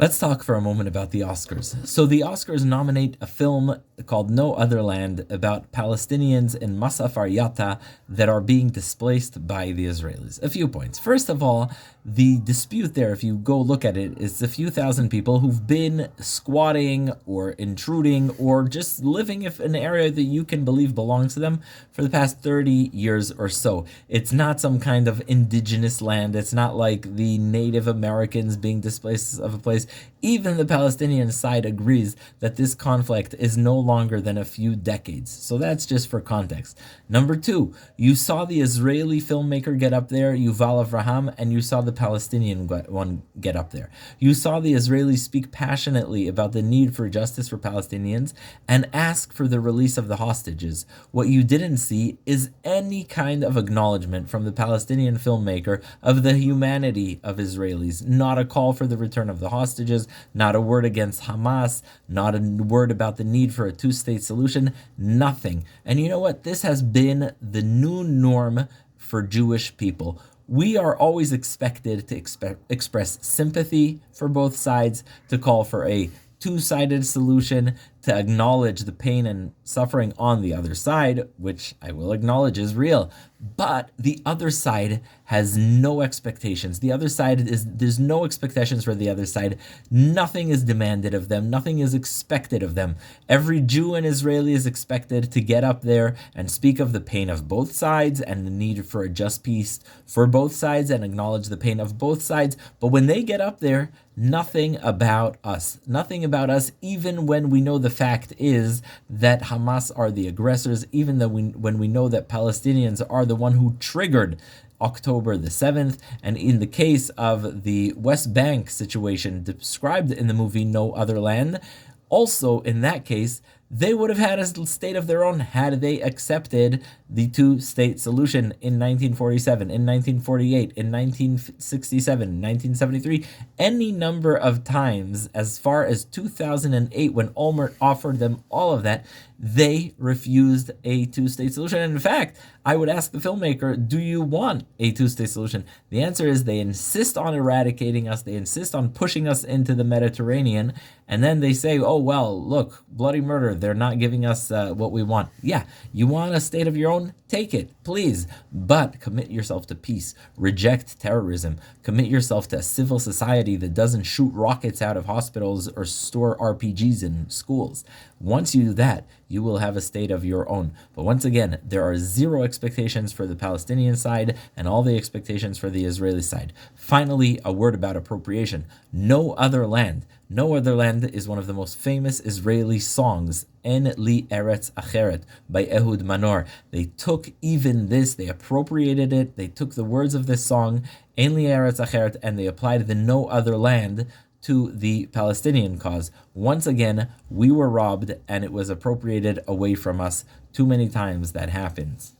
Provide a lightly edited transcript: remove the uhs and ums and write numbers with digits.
Let's talk for a moment about the Oscars. So the Oscars nominate a film called No Other Land about Palestinians in Masafar Yatta that are being displaced by the Israelis. A few points. First of all, the dispute there, if you go look at it, is a few thousand people who've been squatting or intruding or just living in an area that you can believe belongs to them for the past 30 years or so. It's not some kind of indigenous land. It's not like the Native Americans being displaced of a place. Even the Palestinian side agrees that this conflict is no longer than a few decades. So that's just for context. Number two, you saw the Israeli filmmaker get up there, Yuval Avraham, and you saw the Palestinian one get up there. You saw the Israelis speak passionately about the need for justice for Palestinians and ask for the release of the hostages. What you didn't see is any kind of acknowledgement from the Palestinian filmmaker of the humanity of Israelis. Not a call for the return of the hostages, not a word against Hamas, not a word about the need for a two-state solution, nothing. And you know what? This has been the new norm for Jewish people. We are always expected to express sympathy for both sides, to call for a two-sided solution, to acknowledge the pain and suffering on the other side, which I will acknowledge is real. But the other side has no expectations. There's no expectations for the other side. Nothing is demanded of them. Nothing is expected of them. Every Jew and Israeli is expected to get up there and speak of the pain of both sides and the need for a just peace for both sides and acknowledge the pain of both sides. But when they get up there, nothing about us, even when we know the fact is that Hamas are the aggressors, even though when we know that Palestinians are the one who triggered October the 7th. And in the case of the West Bank situation described in the movie No Other Land, also in that case, they would have had a state of their own had they accepted the two-state solution in 1947, in 1948, in 1967, 1973, any number of times, as far as 2008, when Olmert offered them all of that. They refused a two-state solution. And in fact, I would ask the filmmaker, do you want a two-state solution? The answer is they insist on eradicating us. They insist on pushing us into the Mediterranean. And then they say, oh, well, look, bloody murder. They're not giving us what we want. Yeah, you want a state of your own? Take it, please. But commit yourself to peace. Reject terrorism. Commit yourself to a civil society that doesn't shoot rockets out of hospitals or store RPGs in schools. Once you do that, you will have a state of your own. But once again, there are zero expectations for the Palestinian side and all the expectations for the Israeli side. Finally, a word about appropriation. No Other Land. No Other Land is one of the most famous Israeli songs, En Li Eretz Acheret, by Ehud Manor. They took even this, they appropriated it, they took the words of this song, En Li Eretz Acheret, and they applied the No Other Land to the Palestinian cause. Once again, we were robbed and it was appropriated away from us. Too many times that happens.